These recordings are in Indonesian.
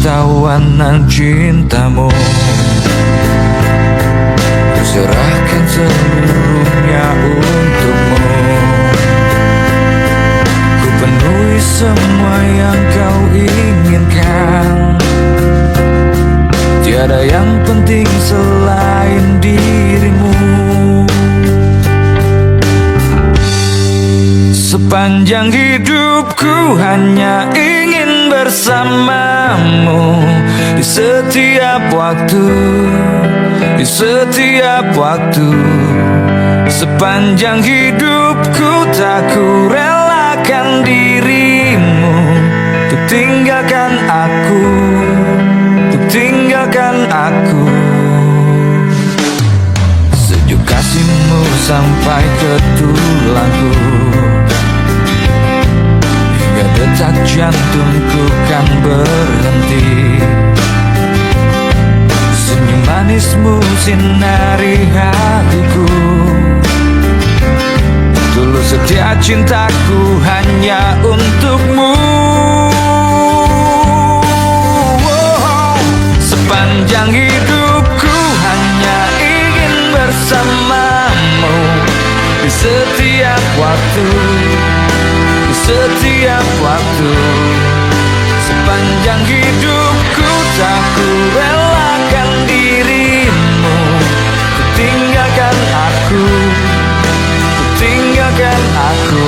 tawanan cintamu. Ku serahkan seluruhnya untukmu. Ku penuhi semua yang kau inginkan. Tiada yang penting selain dirimu. Sepanjang hidupku hanya ingin bersamamu. Di setiap waktu, di setiap waktu. Sepanjang hidupku tak ku relakan dirimu. Untuk tinggalkan aku, untuk tinggalkan aku. Sejuk kasihmu sampai ke tulangku. Detak jantungku kan berhenti. Senyum manismu sinari hatiku. Tulus setia cintaku hanya untukmu. Sepanjang hidupku hanya ingin bersamamu. Di setiap waktu, setiap waktu. Sepanjang hidupku tak ku relakan dirimu. Ku tinggalkan aku, ku tinggalkan aku.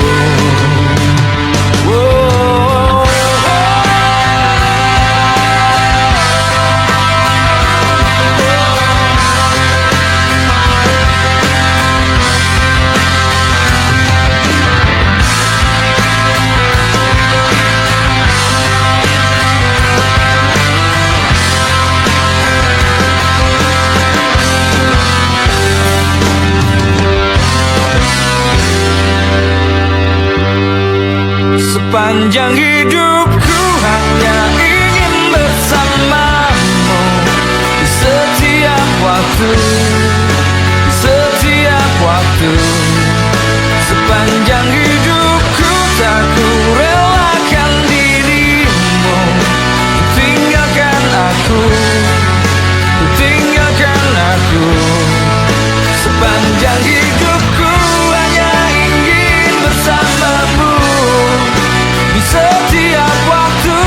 Sepanjang hidupku hanya ingin bersamamu. Di setiap waktu, di setiap waktu. Sepanjang hidupku tak ku relakan dirimu. Ku tinggalkan aku, ku tinggalkan aku. Sepanjang hidupku hanya ingin bersamamu. Di setiap waktu,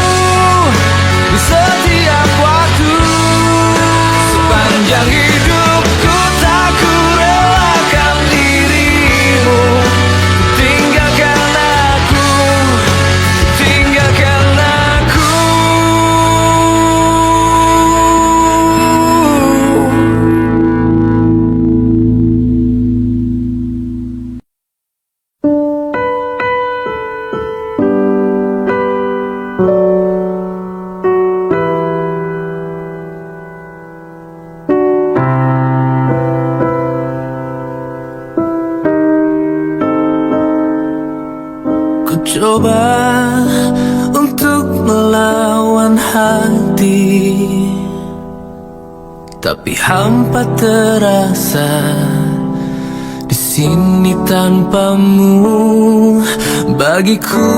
di setiap waktu. Sepanjang hidupku tak ku relakan dirimu. Ku tinggalkan aku, ku tinggalkan aku. Coba untuk melawan hati, tapi hampa terasa di sini tanpamu. Bagiku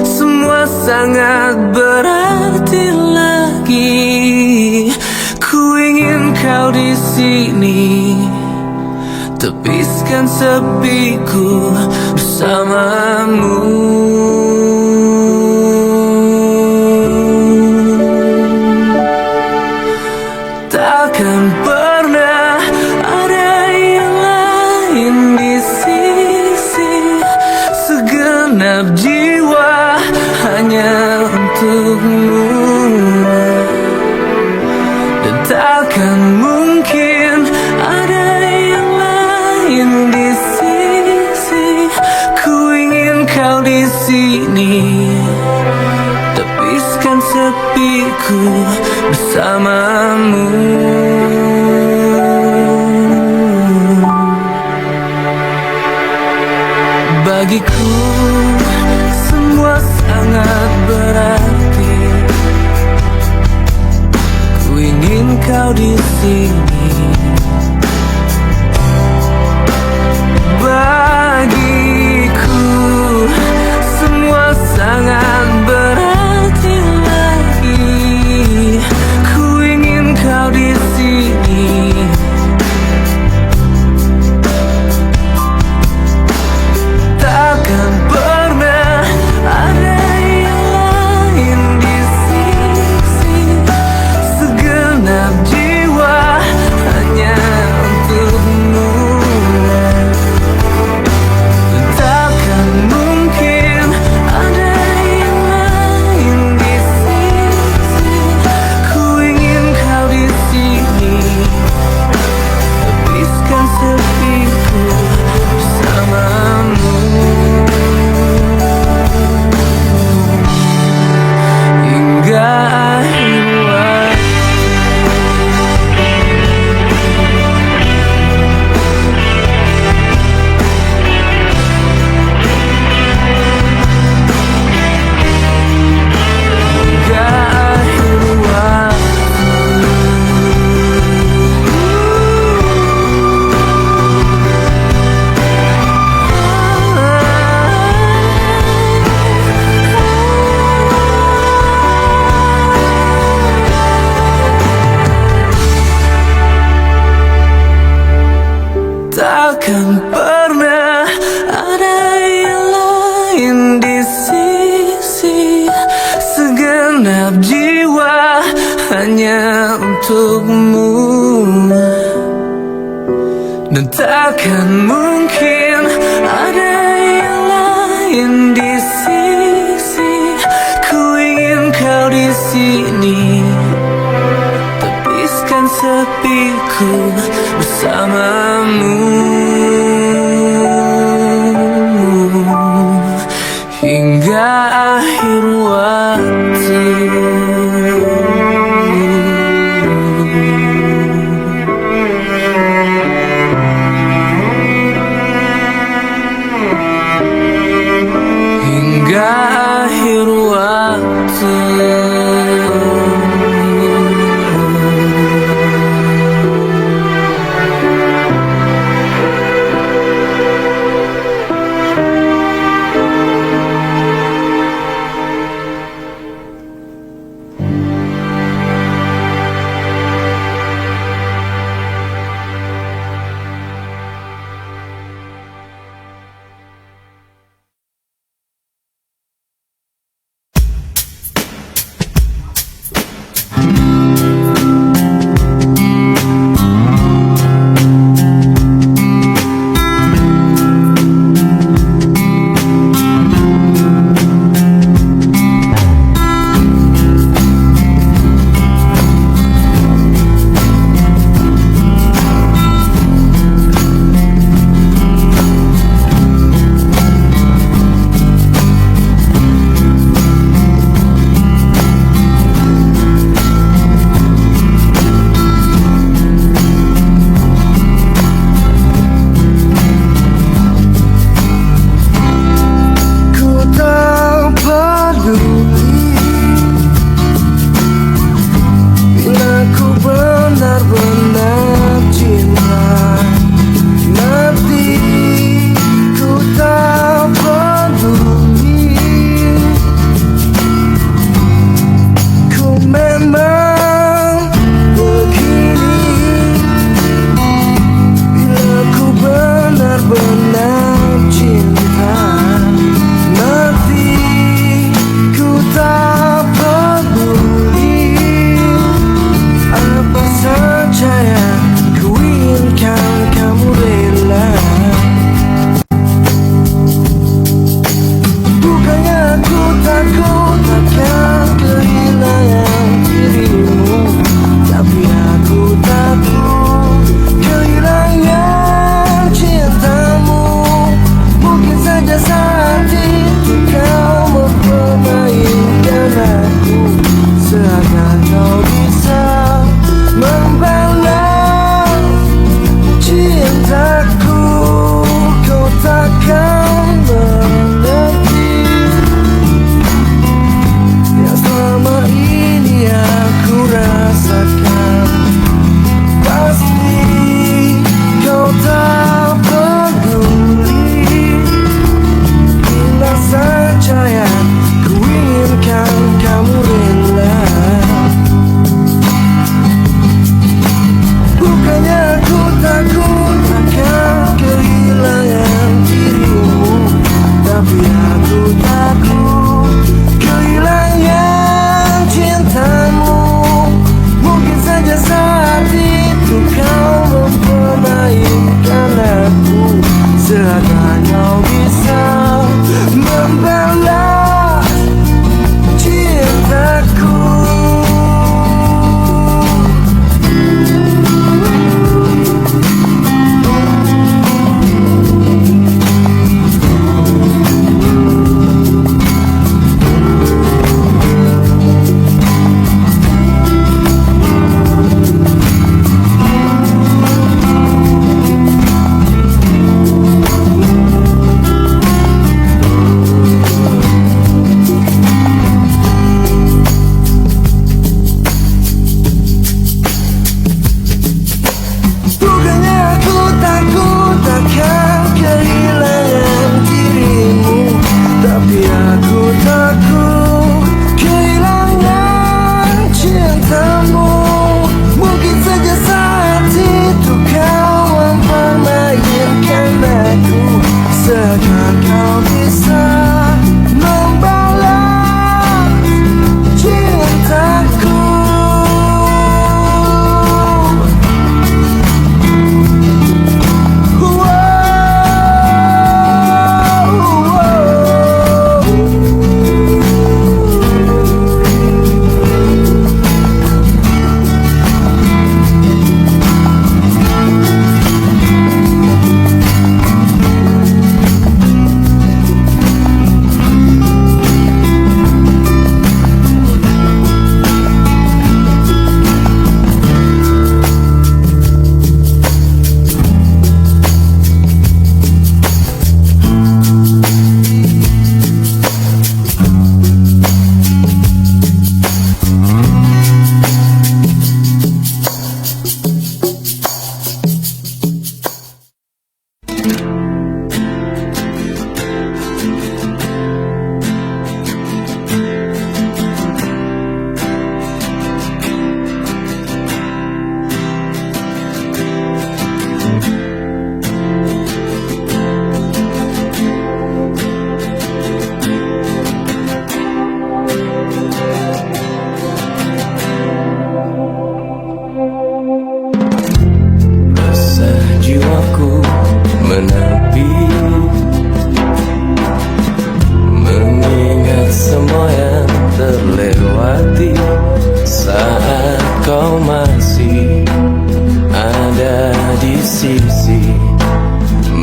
semua sangat berarti lagi. Ku ingin kau di sini, tepiskan sepiku bersamamu. Takkan pernah ada yang lain di sisi. Segenap jiwa hanya untukmu. Dan takkan mungkin ada yang lain di sisi. Ku ingin kau di sini, tepiskan sepiku bersamamu. Bagiku semua sangat berarti. Ku ingin kau di sini. Bagiku semua sangat berarti lagi. takkan pernah ada yang lain di sisi. Segenap jiwa hanya untukmu, dan takkan mungkin ada yang lain di sisi. Ku ingin kau di sini, tepiskan sepiku bersamamu hingga akhir waktu. Hingga akhir waktu.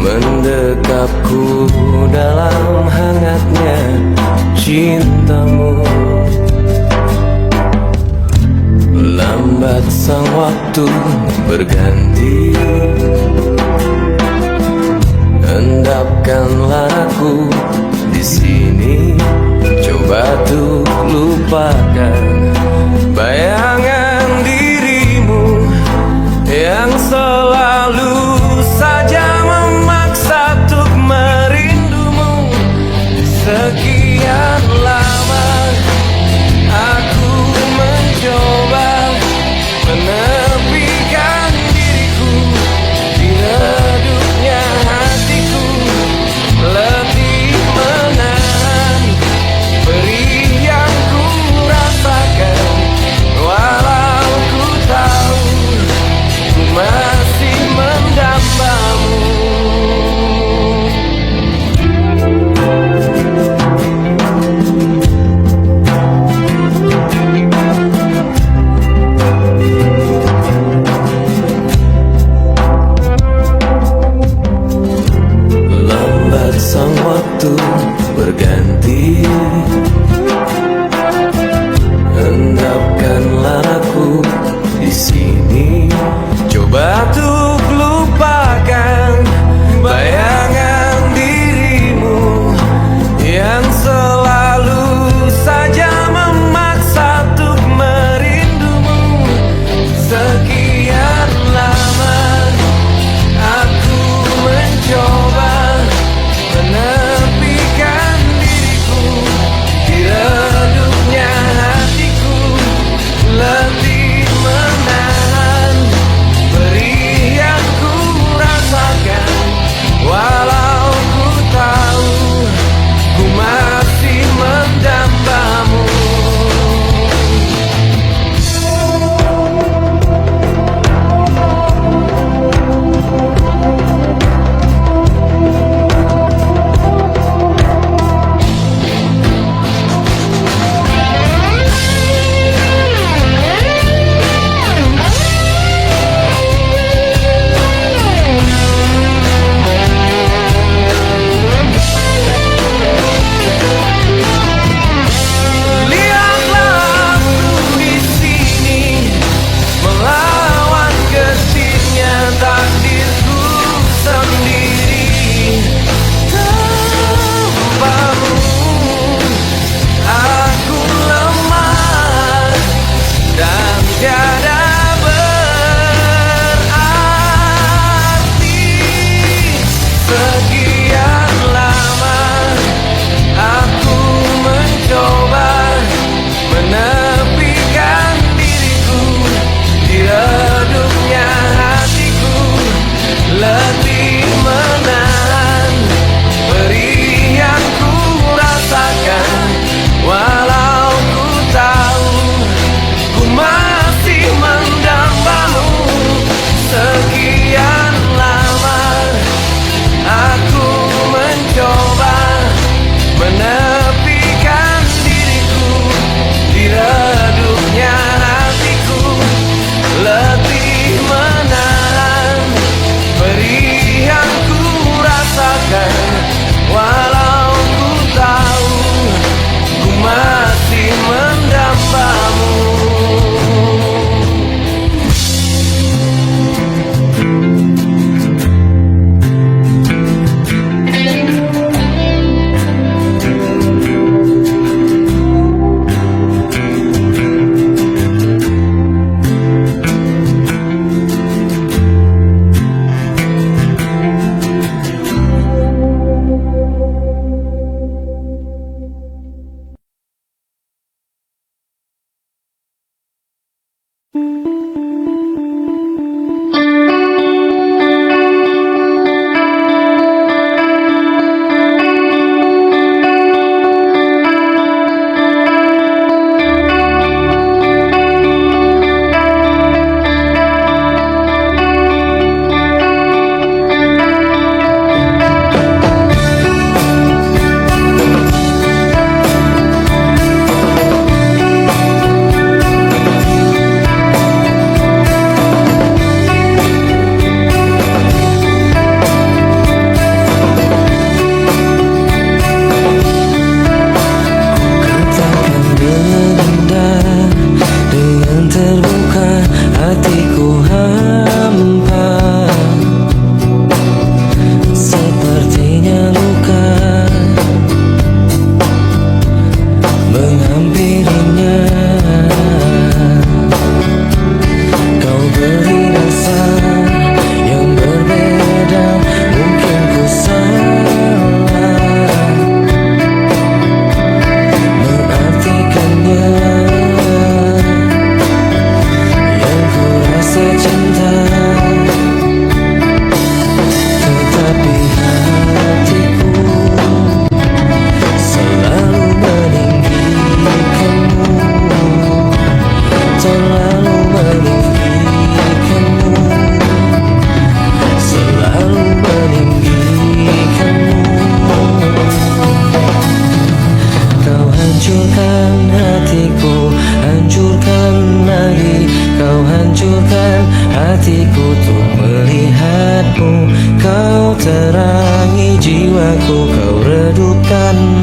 mendekapku dalam hangatnya cintamu. Lambat sang waktu berganti, endapkanlah aku di sini. Coba tuh lupakan bayangan dirimu yang selalu saja memaksa untuk merindumu. Sekian lama aku mencoba menepikan diriku di redupnya hatiku, letih menahan perih yang ku rasakan. Walau ku tahu ku masih mendambamu. Lambat sang waktu berganti, endapkanlah aku di sini. Coba untuk lupakan bayangan dirimu yang selalu saja memaksa untuk merindumu. Sekian lama aku mencoba menepikan diriku di redupnya hatiku, letih menahan perih yang ku rasakan. Walau ku tahu ku masih mendambamu. Lihatlah aku di sini melawan getirnya takdirku sendiri. Tanpamu aku lemah dan tiada berarti. Sekian lama aku mencoba menepikan diriku di redupnya hatiku, letih menahan perih yang ku rasakan. Walau ku tahu ku masih mendambamu. Sekian lama aku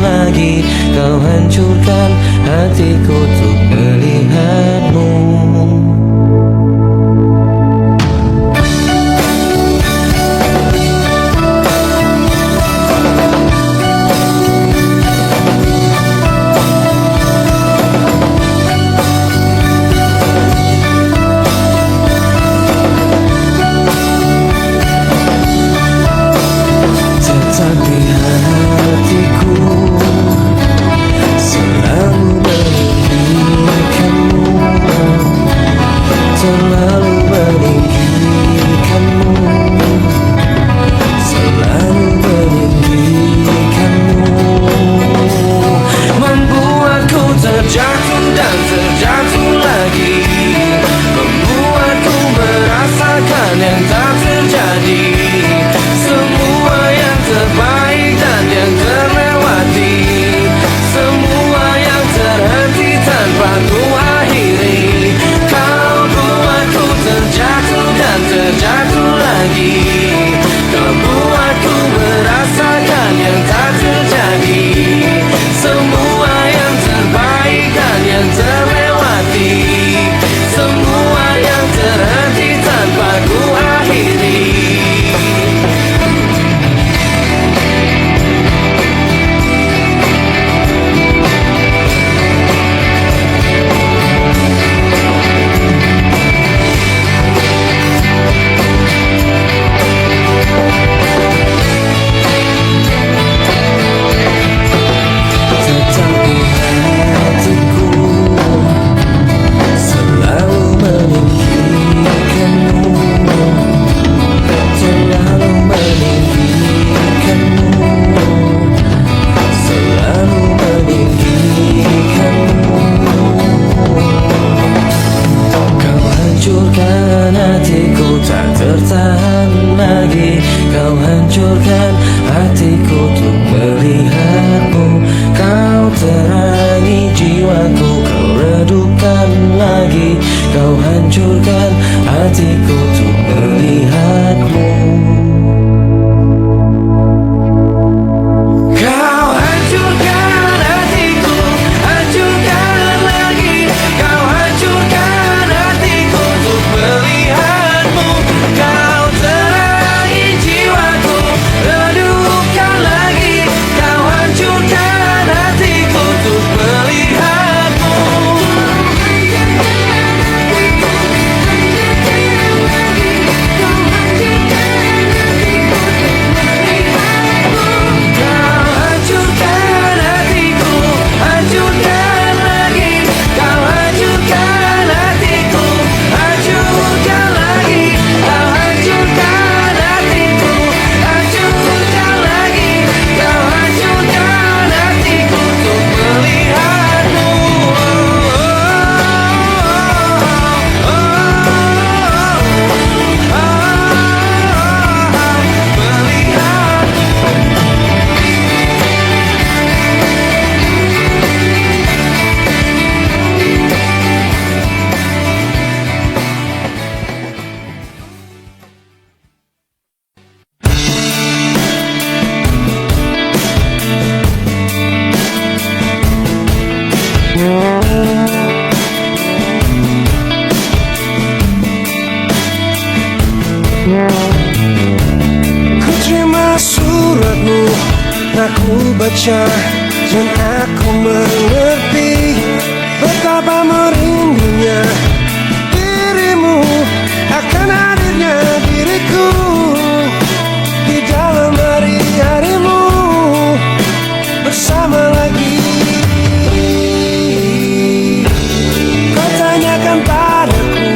lagi. Kau hancurkan hatiku untuk melihatmu. Tetapi hatiku selalu meninggikanmu, selalu meninggikanmu, selalu meninggikanmu. Membuatku terjatuh dan terjatuh lagi, membuatku merasakan yang tak terjadi. Semua yang terbaik dan yang terlewati, semua yang terhenti tanpa ku akhiri. Kau buatku terjatuh dan terjatuh lagi, kau buatku merasakan yang tak terjadi. Semua yang terbaik dan yang terlewati, semua yang terhenti tanpa ku akhiri. Tetapi hatiku selalu meninggikanmu, selalu meninggikanmu, selalu meninggikanmu. Kau hancurkan hatiku tak tertahan lagi. Kau hancurkan hatiku untuk melihatmu. Kau terangi jiwaku, kau redupkan lagi. Kau hancurkan hatiku untuk melihatmu. Kau hancurkan hatiku, hancurkan lagi. Kau hancurkan hatiku untuk melihatmu. Kau terangi jiwaku, redupkan lagi. Kau hancurkan hatiku untuk melihatmu. Ku terima suratmu, aku baca dan aku mengerti betapa merindunya dirimu, akan hadirnya diriku di dalam hari-harimu bersama lagi. Kau tanyakan padaku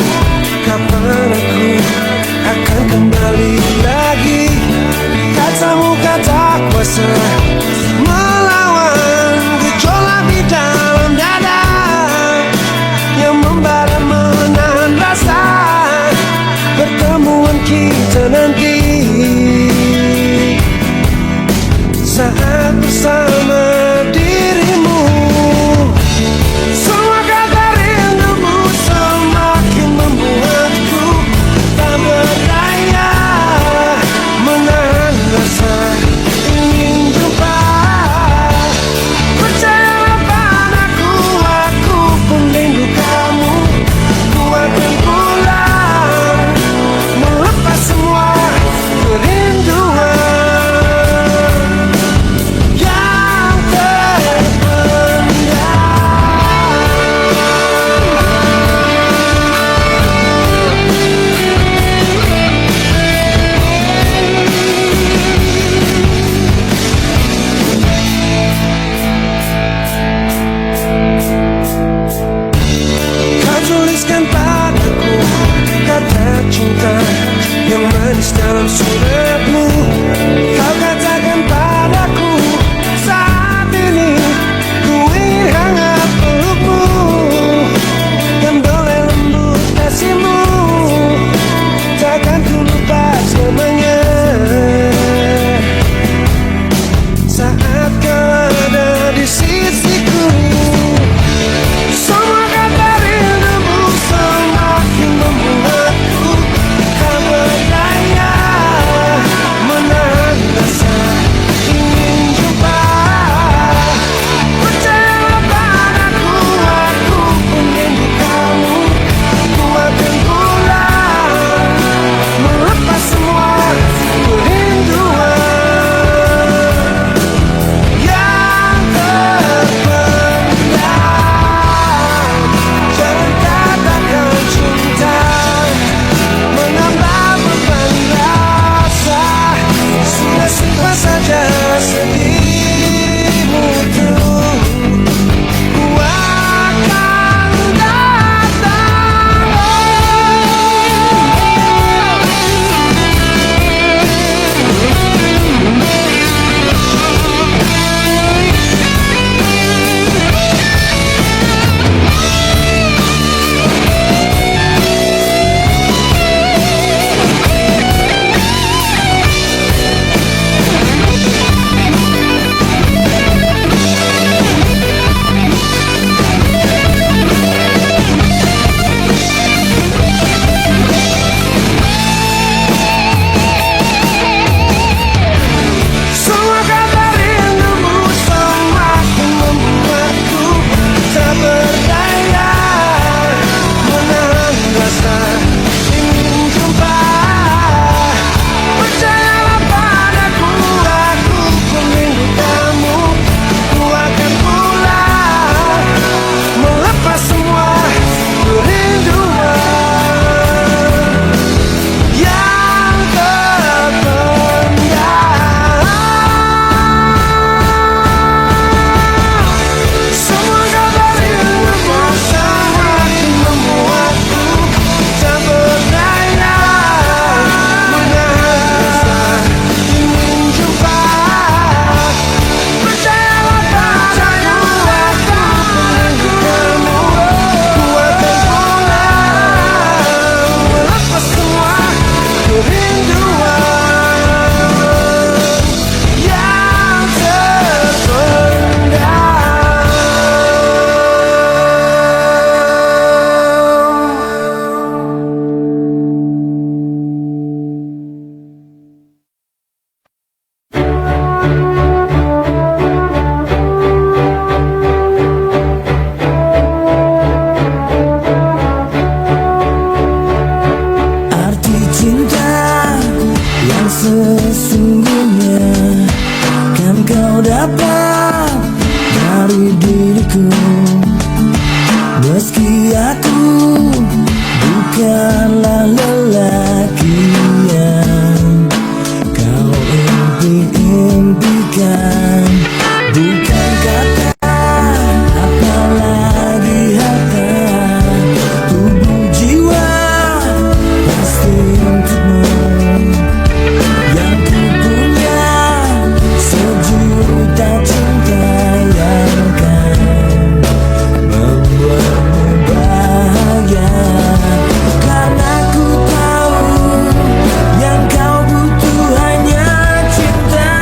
kapan aku akan kembali lagi. Katamu kata kuasa melawan gejolak di dalam dada yang membara menahan rasa pertemuan kita nanti saat bersama dirimu. Semua kata rindumu semakin membuatku tak berdaya menahan rasa ingin jumpa. berikan, bukan kata apalagi harta, tubuh jiwa pasti untukmu. Yang ku punya sejuta cinta yang kan membuatmu bahagia. Karena ku tahu yang kau butuh hanya cinta.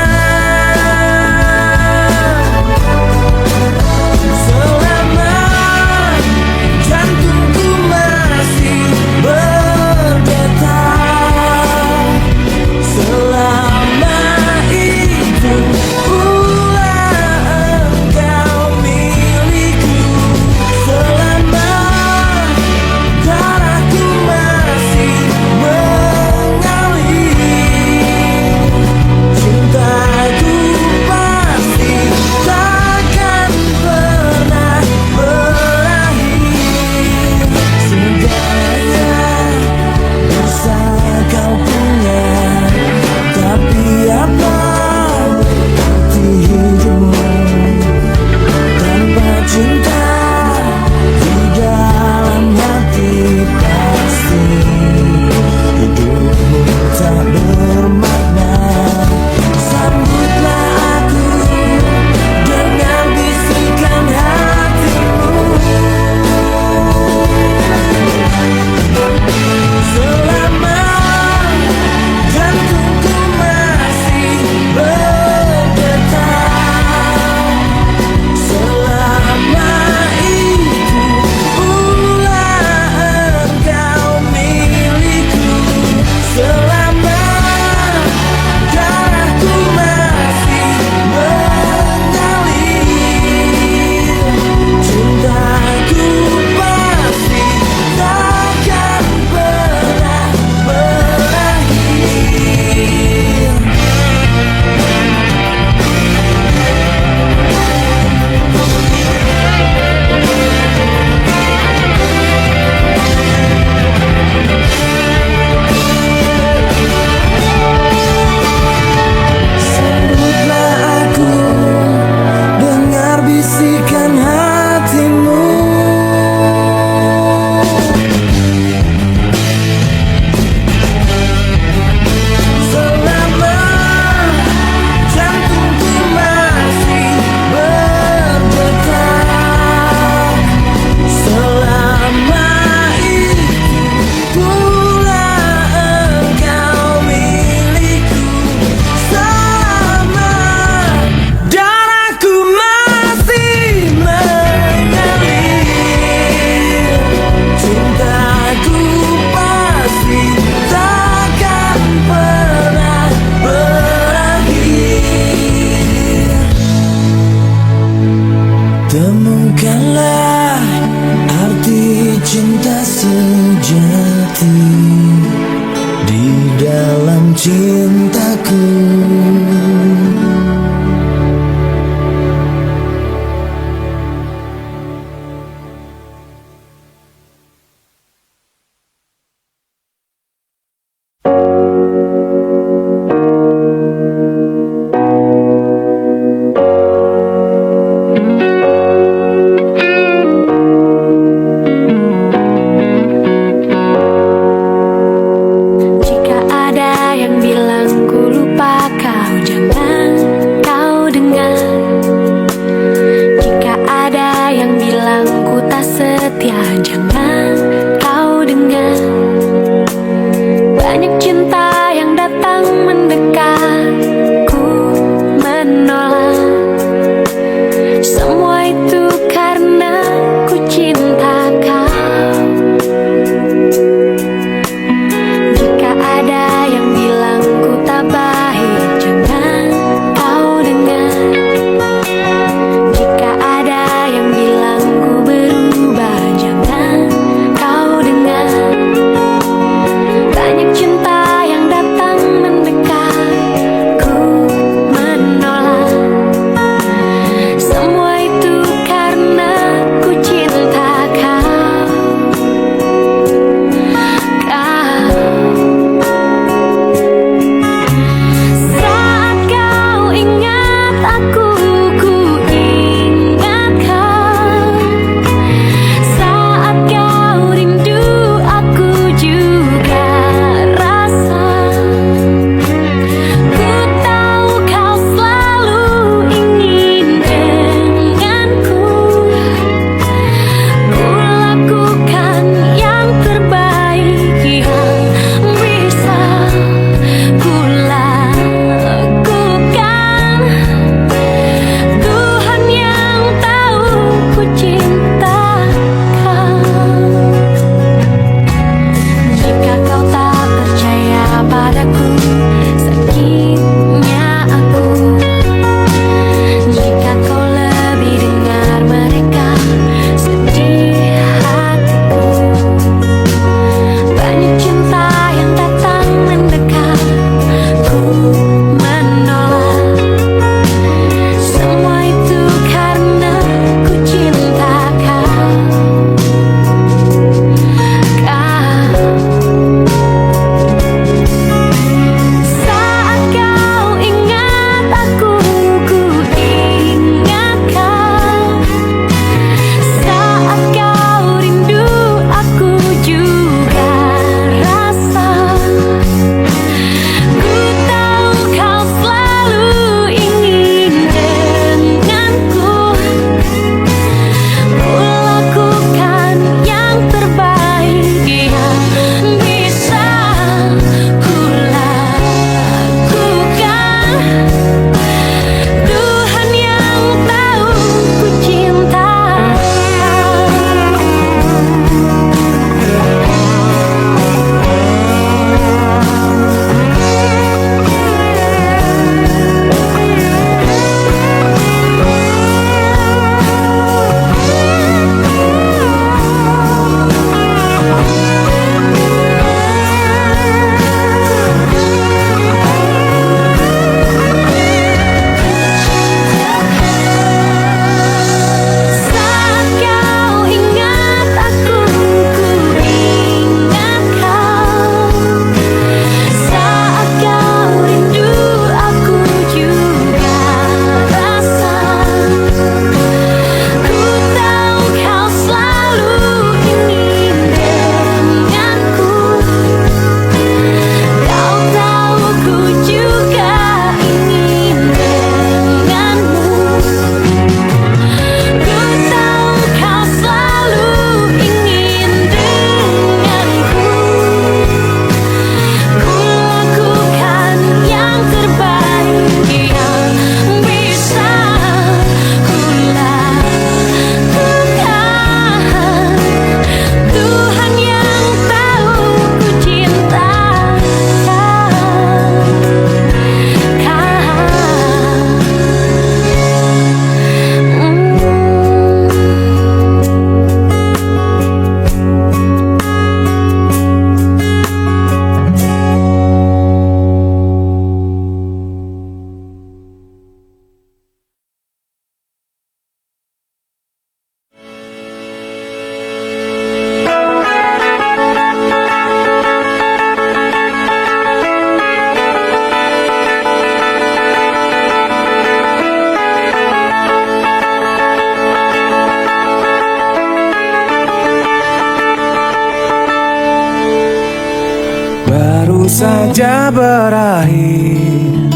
saja berakhir.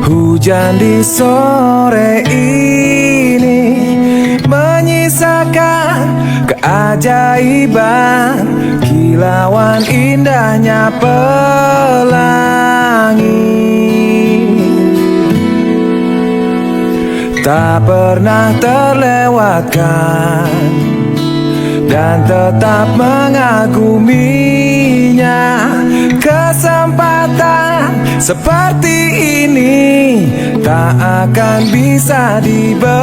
Hujan di sore ini menyisakan keajaiban, kilauan indahnya pelangi. Tak pernah terlewatkan dan tetap mengaguminya. Kesempatan seperti ini tak akan bisa dibeli.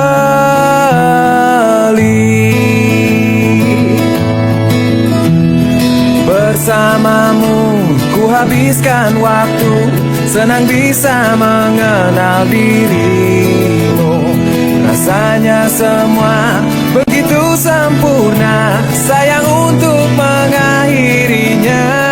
Bersamamu ku habiskan waktu, senang bisa mengenal dirimu. Rasanya semua begitu sempurna, sayang untuk mengakhirinya.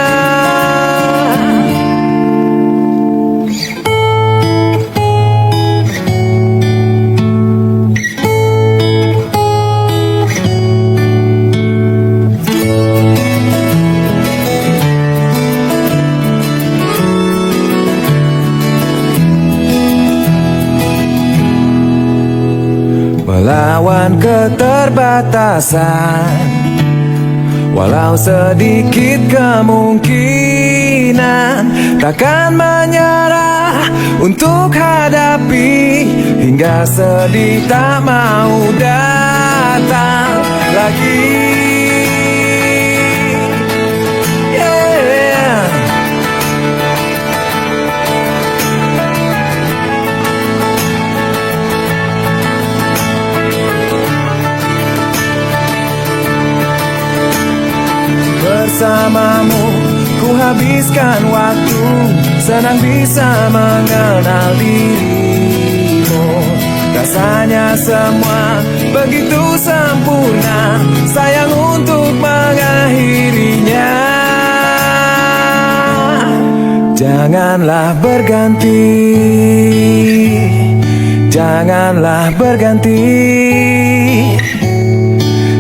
Melawan keterbatasan, walau sedikit kemungkinan, takkan menyerah untuk hadapi, hingga sedih tak mau datang lagi. Bersamamu ku habiskan waktu, senang bisa mengenal dirimu. Rasanya semua begitu sempurna, sayang untuk mengakhirinya. Janganlah berganti, janganlah berganti,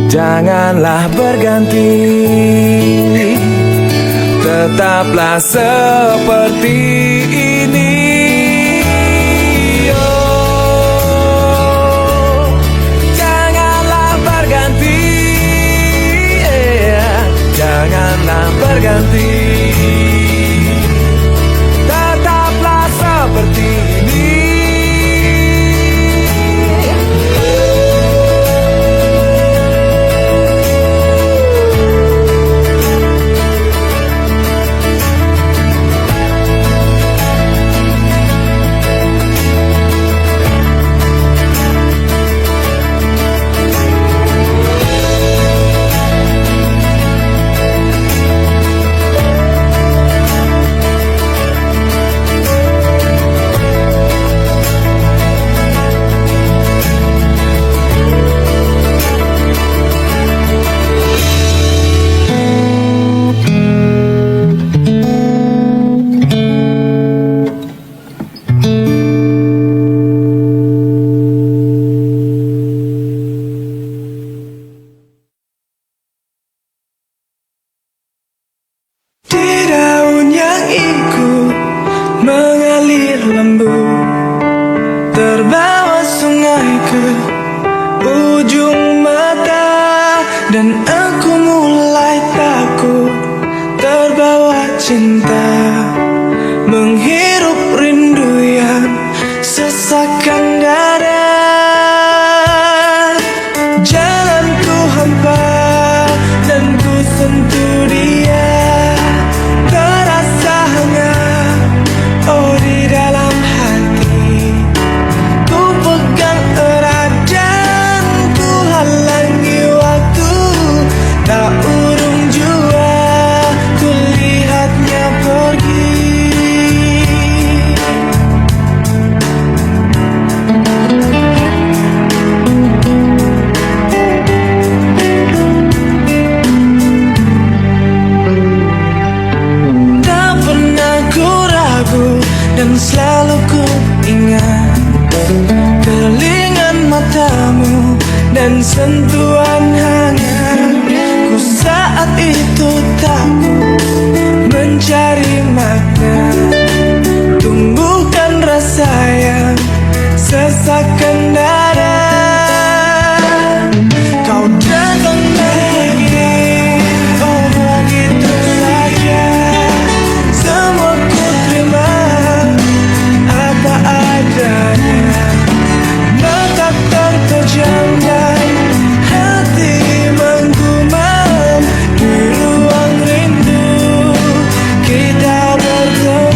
janganlah berganti, tetaplah seperti ini. Oh, janganlah berganti, janganlah berganti, tetaplah seperti ini. Mengalir lembut, terbawa sungai ke ujung mata, dan aku mulai takut terbawa cinta, menghirup rindu yang sesakkan dada. Jalanku hampa dan ku sentuh dia, terasa hangat, oh di dalam hati. Ku pegang erat dan ku halangi waktu, tak urung jua ku lihatnya pergi. Tak pernah ku ragu dan selalu ku ingat kelingan matamu dan sentuhan hangat. Ku saat itu takut mencari sesakkan dada. Kau datang lagi, oh begitu saja. Semua ku terima apa adanya. Mata terpejam dan hati menggumam. Di ruang rindu kita bertemu.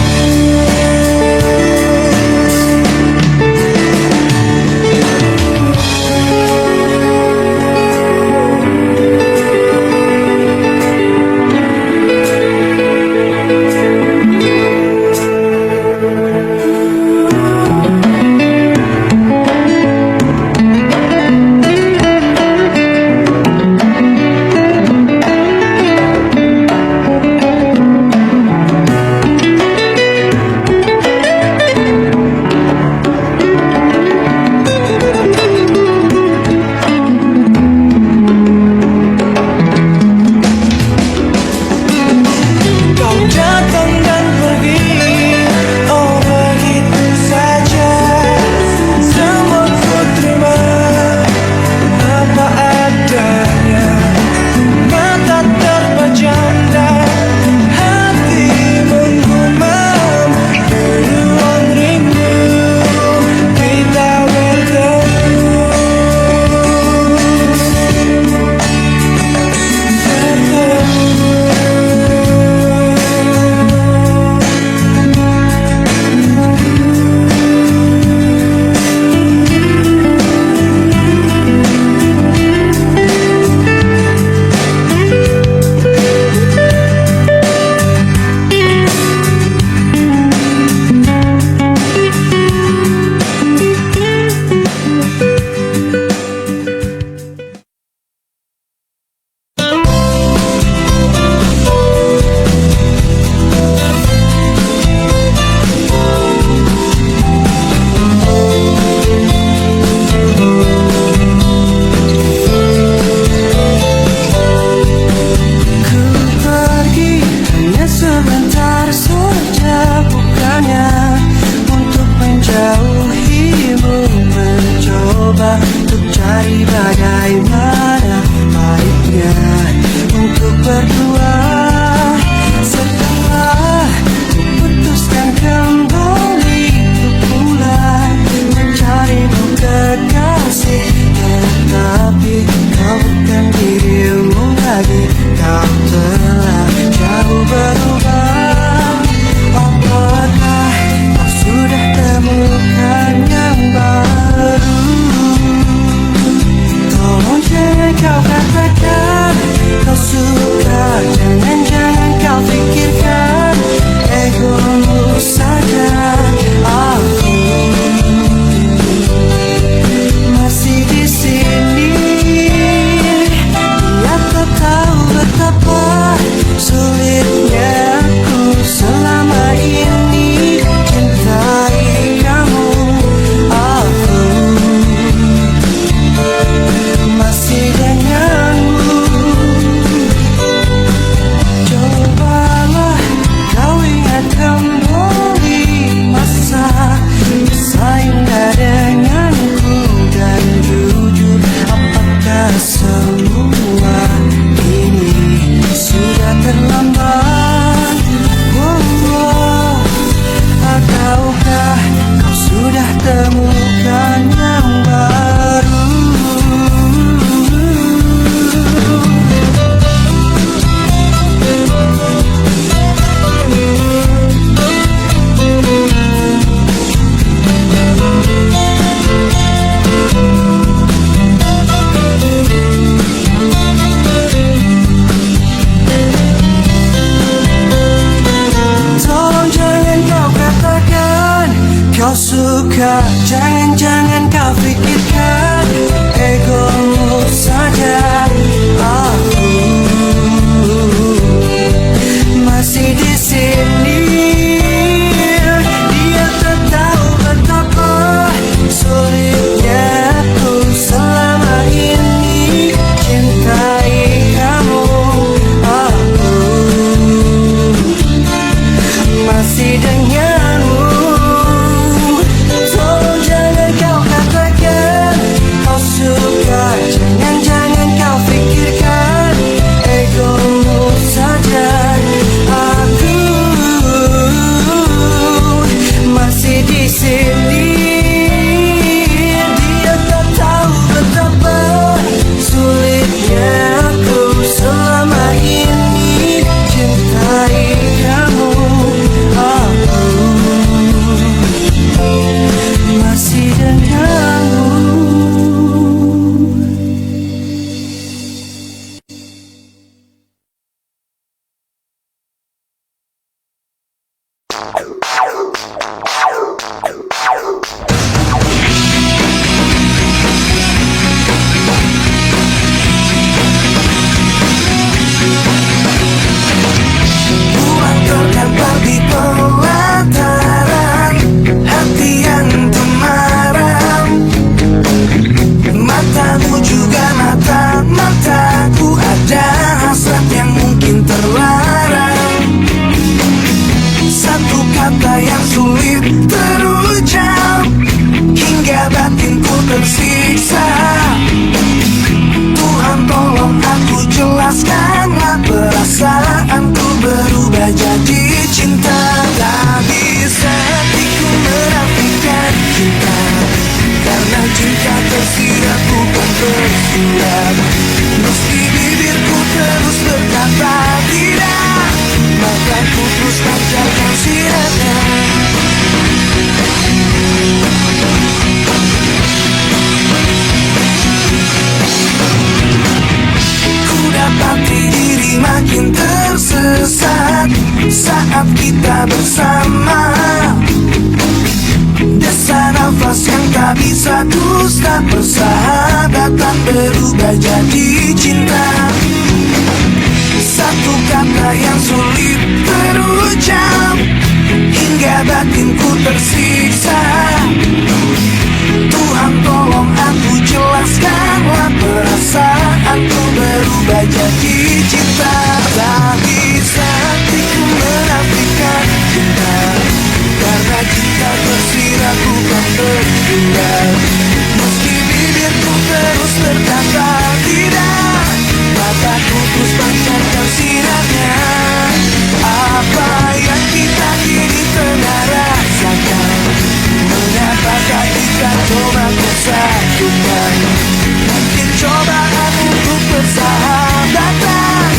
Untuk cari bagaimana baiknya untuk berdua. Setelah kuputuskan kembali untuk pulang mencarimu kekasih, tetapi kau bukan dirimu lagi. Kau telah jauh berubah. Apakah kau sudah temukan yang baru? Tolong jangan kau katakan kau suka, jangan kau pikirkan egomu saja. Aku masih di sini. Dia tak tahu betapa sulitnya aku selama ini cintai kamu. Aku masih denganmu. Cobalah kau ingat kembali masa indah denganku dan jujur, apakah semua ini sudah terlambat? Ataukah kau sudah temukan yang baru? Tolong jangan kau katakan kau suka, jangan kau pikirkan egomu saja. Aku masih di sini. Dia tak tahu betapa sulitnya aku selama ini cintai kamu. Aku masih denganmu. Tolong jangan kau cinta tersirat bukan tersurat. Meski bibirku terus berkata tidak, maka ku terus pancarkan sinarnya. Ku dapati diri makin tersesat saat kita bersama. Desa nafas yang tak bisa dusta, persahabatan berubah jadi cinta. Satu kata yang sulit terucap hingga batinku tersiksa. Tuhan tolong aku jelaskanlah, perasaanku berubah jadi cinta. Tak bisa hatiku menafikan cinta, karena cinta tersirat bukan tersurat. Meski bibirku terus berkata tidak, mataku terus pancarkan sinarnya. Apa yang kita kini tengah rasakan, mengapakah kita coba bersatukan? Mungkin cobaan untuk persahabatan,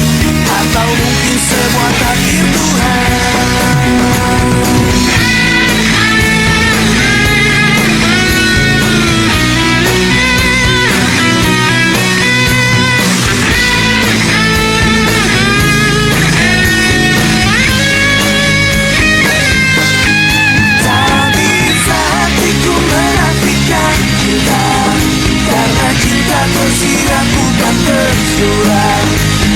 atau mungkin semua takdir Tuhan. Tersirat bukan tersurat.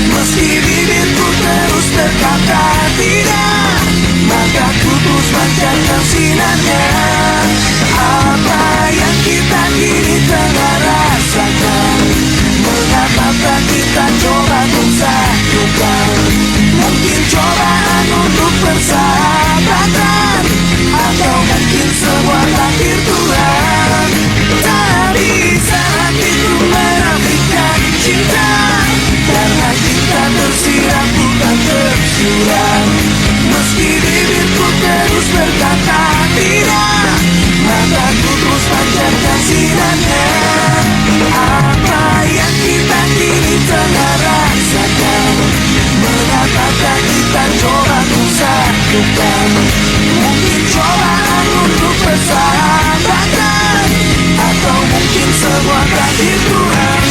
Meski bibirku terus berkata tidak, maka ku terus pancarkan sinarnya. Apa yang kita kini tengah rasakan, mengapakah kita coba bersatukan? Mungkin cobaan untuk persahabatan, atau mungkin semua takdir Tuhan. Tak bisa hatiku menafikan cinta, karena cinta tersirat bukan tersurat. Meski bibirku terus berkata tidak, mataku terus pancarkan sinarnya. Apa yang kita kini tengah rasakan, mengapakah kita coba bersatukan? Mungkin cobaan untuk persahabatan, atau mungkin semua takdir Tuhan.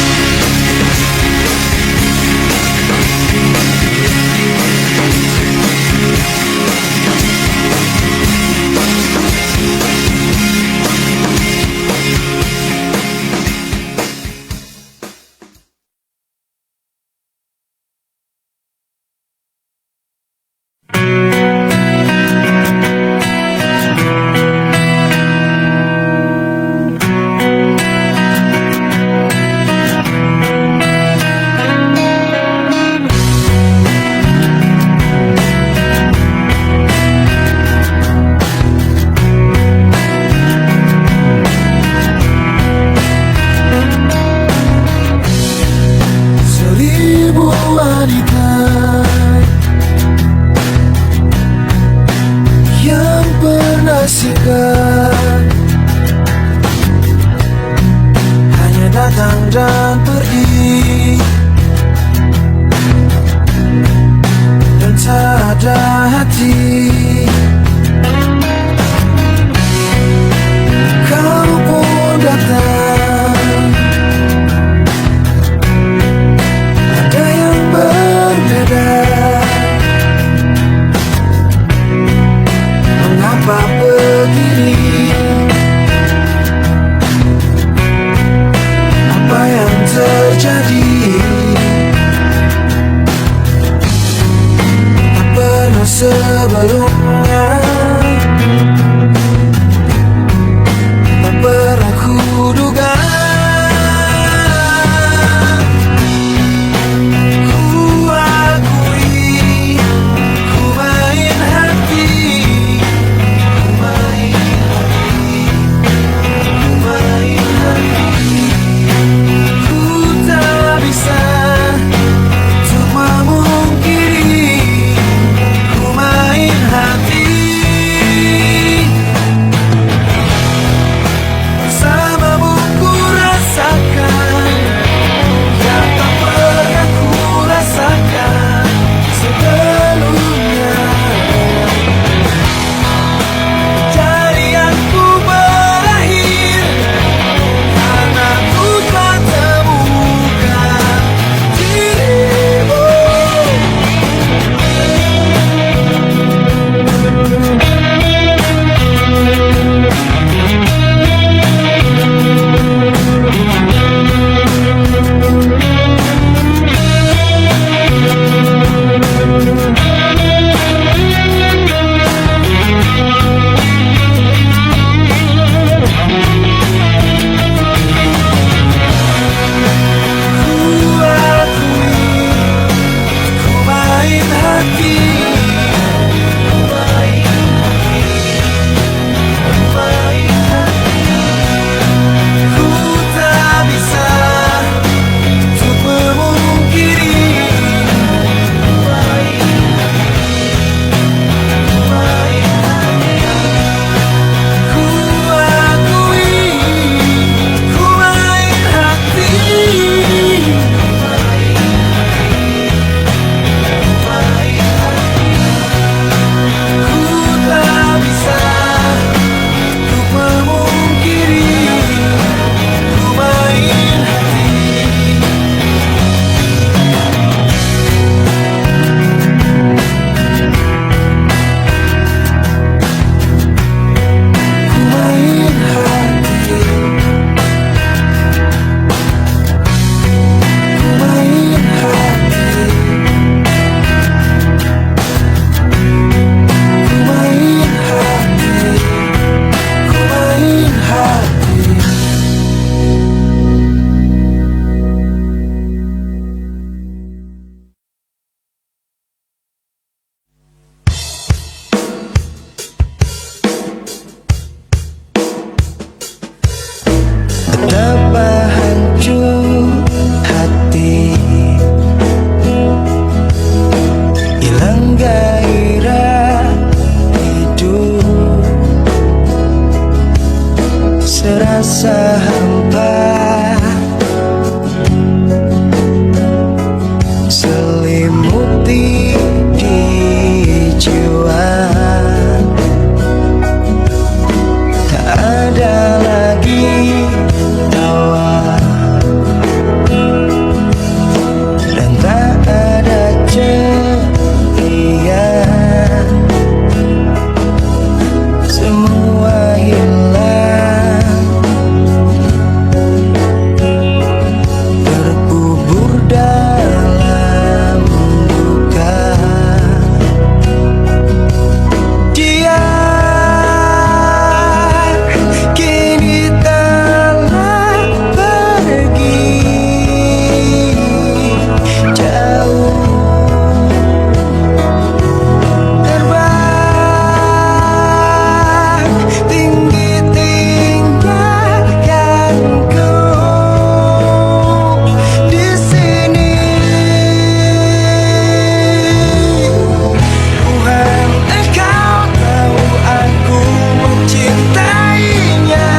betapa hancur hati, hilang gairah hidup, serasa hampa, selimuti di jiwa. Tak ada lagi tawa dan tak ada ceria, semua hilang, terkubur dalam duka. Dia kini telah pergi jauh, terbang tinggi tinggalkanku di sini. Tuhan, Engkau tahu aku mencintainya,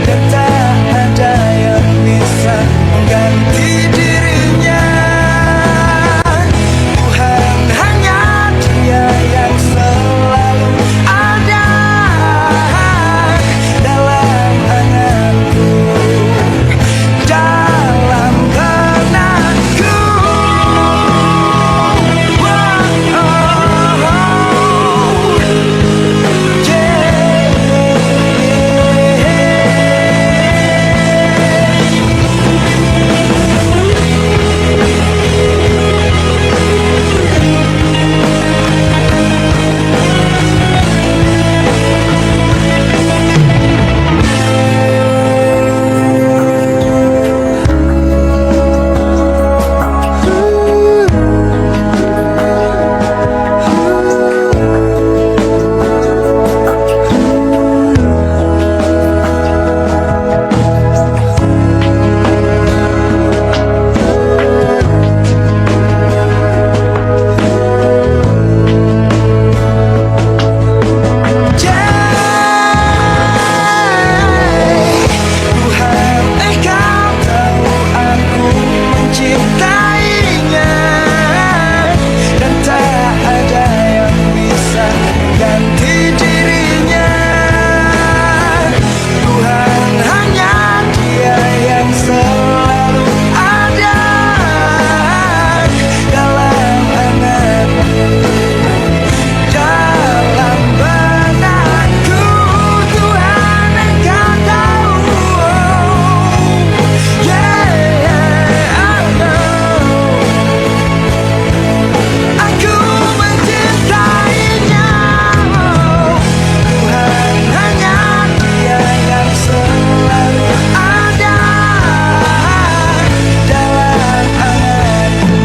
dan tak ada yang bisa mengganti dirinya. Tuhan, hanya Dia yang selalu ada dalam anganku, dalam benakku. Tuhan, Engkau tahu aku mencintainya, dan tak ada yang bisa mengganti dirinya. Tuhan, hanya Dia yang selalu ada dalam anganku, dalam benakku. Tuhan, Engkau tahu, aku mencintainya. Tuhan, hanya Dia yang selalu ada dalam anganku,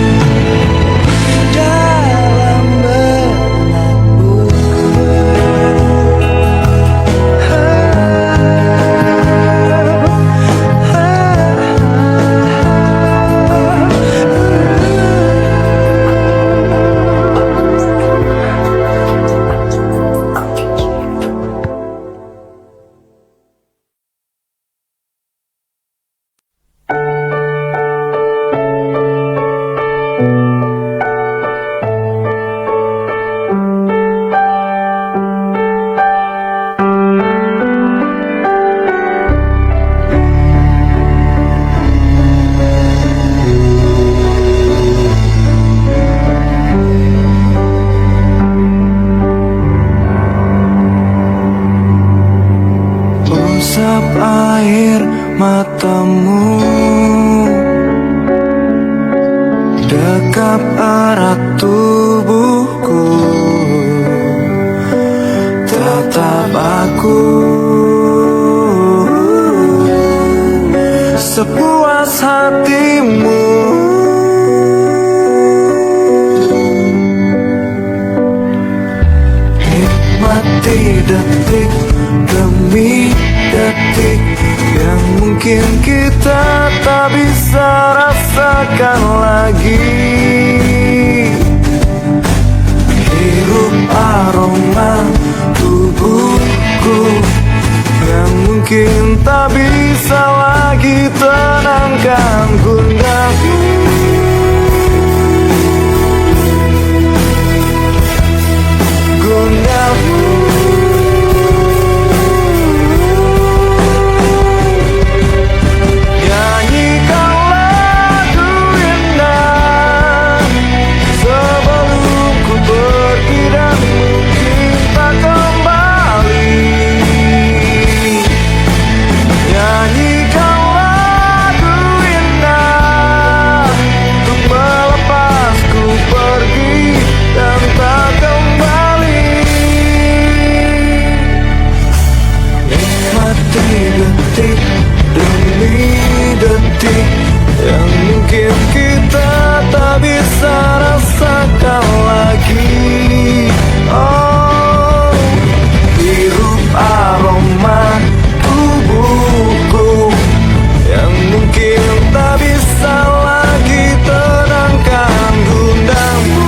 dalam benakku. Usap air matamu, dekap erat tubuhku, tatap aku sepuas hatimu. Nikmati detik demi detik mungkin kita tak bisa rasakan lagi. Hirup aroma tubuhku yang mungkin tak bisa lagi tenangkan gundaku. Detik demi detik yang mungkin kita tak bisa rasakan lagi. Oh, hirup aroma tubuhku yang mungkin tak bisa lagi tenangkan gundamu.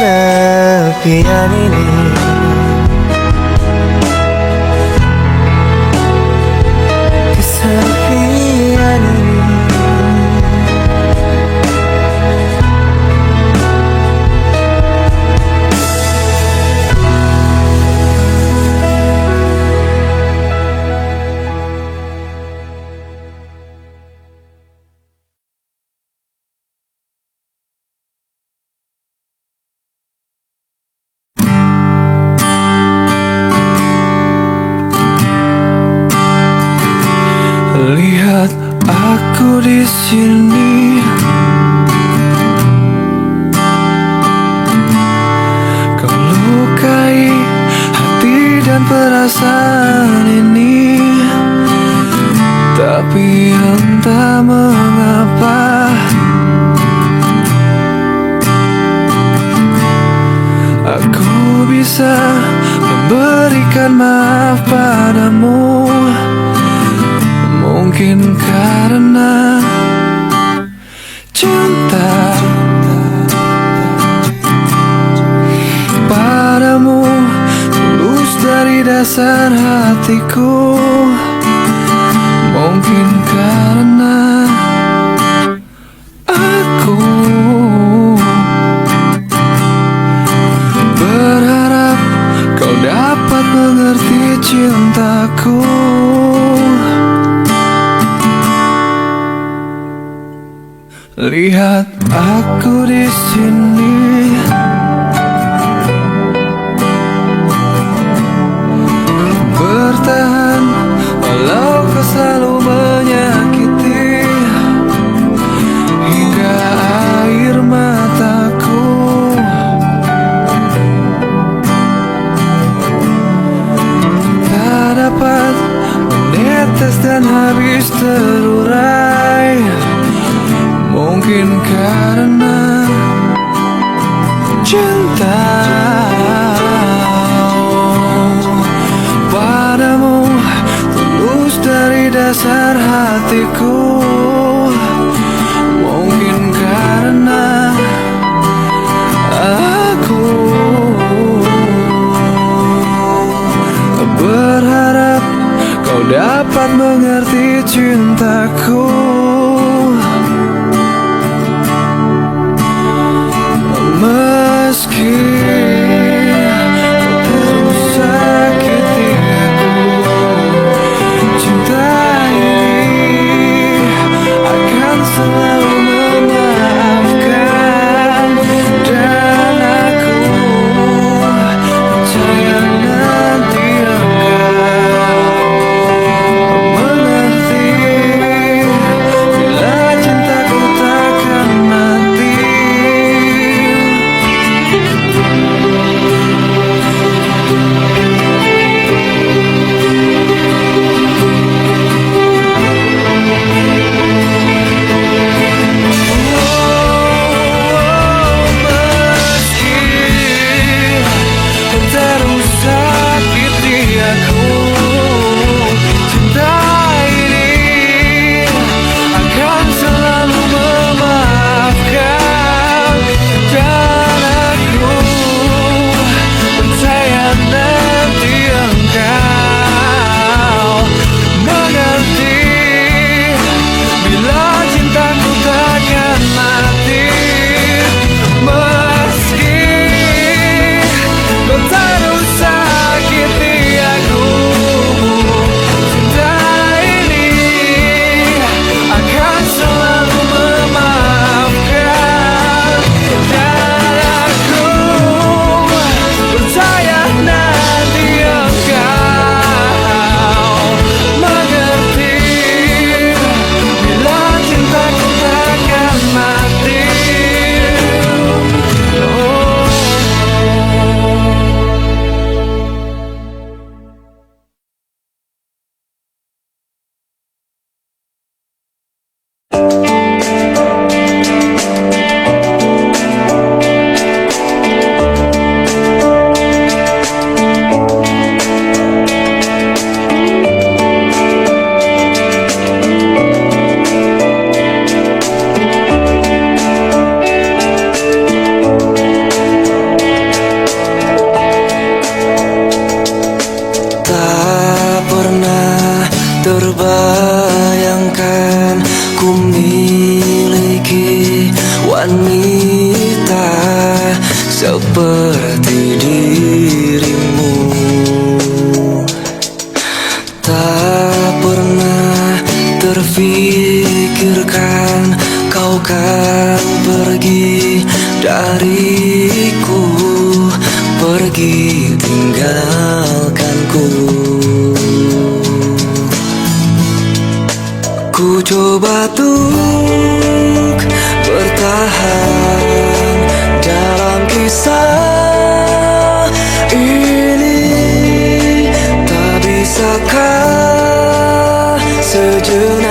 kesepian ini. Kesepian ini. Lihat aku di sini, kau lukai hati dan perasaan ini. Tapi entah mengapa aku bisa memberikan maaf padamu. Mungkin karena cinta padamu tulus dari dasar hatiku. Mungkin karena aku berharap kau dapat mengerti cintaku. Lihat aku di sini, bertahan walau kau selalu menyakiti, hingga air mataku tak dapat menetes dan habis terurai. Mungkin karena cinta padamu tulus dari dasar hatiku. Mungkin karena aku berharap kau dapat mengerti cintaku. Meski kau terus sakiti aku, cinta ini akan selalu memaafkan. Dan aku percaya nanti akan mengerti bila cintaku takkan mati. terbayangkan ku miliki wanita seperti dirimu. Tak pernah terfikirkan kau kan pergi dariku, pergi tinggalkanku. Ku coba untuk bertahan dalam kisah ini. Tak bisakah sejenak